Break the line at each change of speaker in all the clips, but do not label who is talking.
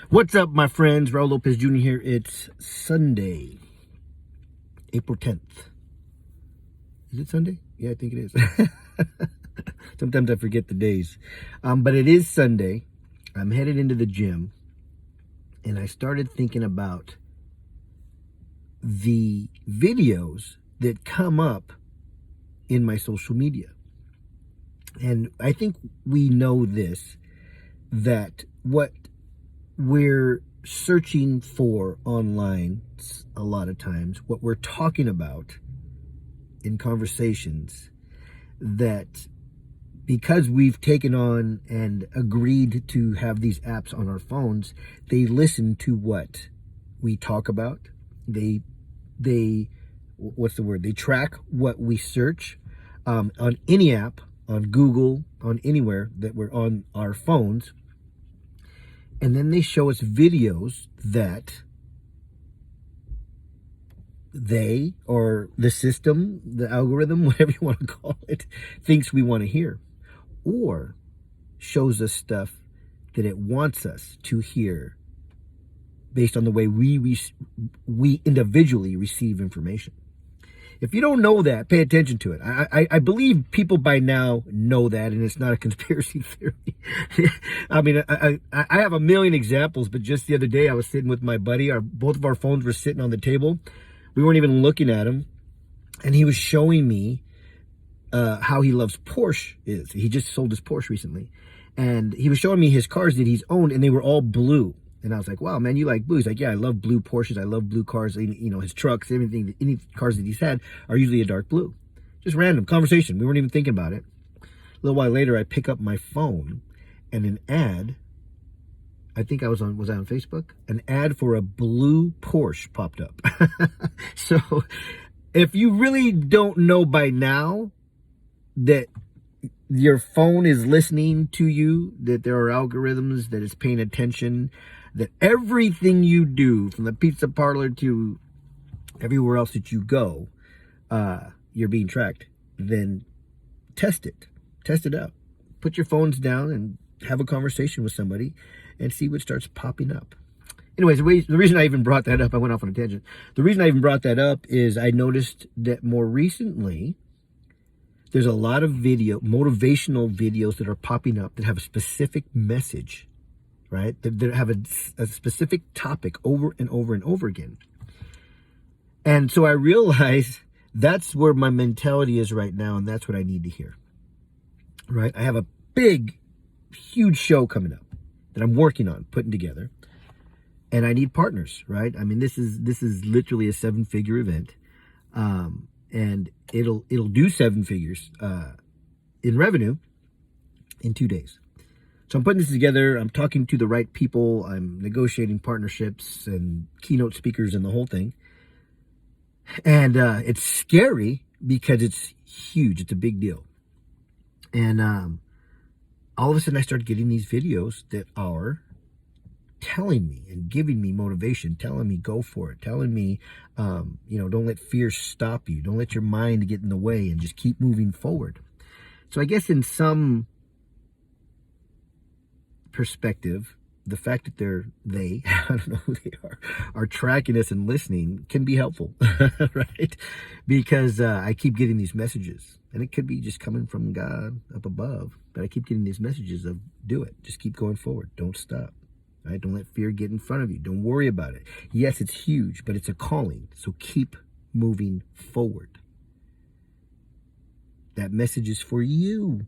What's up, my friends? Raul Lopez Jr. here. It's Sunday, April 10th. Is it Sunday? Yeah, I think it is. Sometimes I forget the days. But it is Sunday. I'm headed into the gym, and I started thinking about the videos that come up in my social media. And I think we know this, that what we're searching for online a lot of times, what we're talking about in conversations, that because we've taken on and agreed to have these apps on our phones, they listen to what we talk about. They what's the word? They track what we search on any app, on Google, on anywhere that we're on our phones. And then they show us videos that they, or the system, the algorithm, whatever you want to call it, thinks we want to hear, or shows us stuff that it wants us to hear based on the way we individually receive information. If you don't know that, pay attention to it. I believe people by now know that, and it's not a conspiracy theory. I mean, I have a million examples, but just the other day I was sitting with my buddy. Both of our phones were sitting on the table. We weren't even looking at them, and he was showing me how he loves Porsche is. He just sold his Porsche recently, and he was showing me his cars that he's owned, and they were all blue. And I was like, wow, man, you like blue? He's like, yeah, I love blue Porsches. I love blue cars. You know, his trucks, everything, any cars that he's had are usually a dark blue. Just random conversation. We weren't even thinking about it. A little while later, I pick up my phone, and an ad, I think was I on Facebook? An ad for a blue Porsche popped up. So if you really don't know by now that your phone is listening to you, that there are algorithms, that it's paying attention, that everything you do, from the pizza parlor to everywhere else that you go, you're being tracked, then test it. Test it out. Put your phones down and have a conversation with somebody and see what starts popping up. Anyways, the reason I even brought that up, I went off on a tangent. The reason I even brought that up is I noticed that more recently, there's a lot of motivational videos that are popping up that have a specific message, right? That have a specific topic over and over and over again. And so I realized that's where my mentality is right now, and that's what I need to hear, right? I have a big, huge show coming up that I'm working on, putting together, and I need partners, right? I mean, this is literally a 7-figure event. And it'll do 7 figures in revenue in 2 days. So I'm putting this together. I'm talking to the right people. I'm negotiating partnerships and keynote speakers and the whole thing. And it's scary because it's huge. It's a big deal. And all of a sudden I started getting these videos that are telling me and giving me motivation, telling me go for it, telling me, don't let fear stop you. Don't let your mind get in the way, and just keep moving forward. So I guess in some perspective, the fact that I don't know who they are tracking us and listening can be helpful, right? Because I keep getting these messages, and it could be just coming from God up above, but I keep getting these messages of do it. Just keep going forward. Don't stop. Right? Don't let fear get in front of you. Don't worry about it. Yes, it's huge, but it's a calling. So keep moving forward. That message is for you,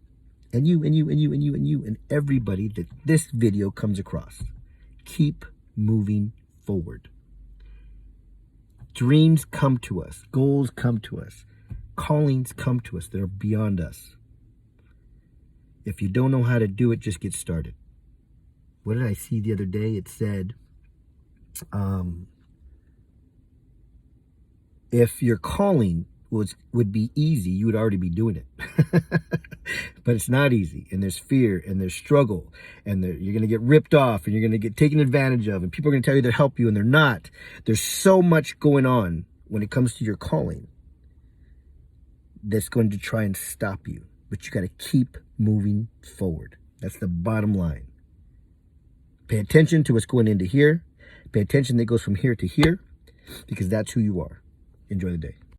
and you, and you, and you, and you, and you, and everybody that this video comes across. Keep moving forward. Dreams come to us. Goals come to us. Callings come to us that are beyond us. If you don't know how to do it, just get started. What did I see the other day? It said, if your calling would be easy, you would already be doing it. But it's not easy, and there's fear, and there's struggle, and you're going to get ripped off, and you're going to get taken advantage of, and people are going to tell you they'll help you, and they're not. There's so much going on when it comes to your calling that's going to try and stop you, but you got to keep moving forward. That's the bottom line. Pay attention to what's going into here. Pay attention that goes from here to here, because that's who you are. Enjoy the day.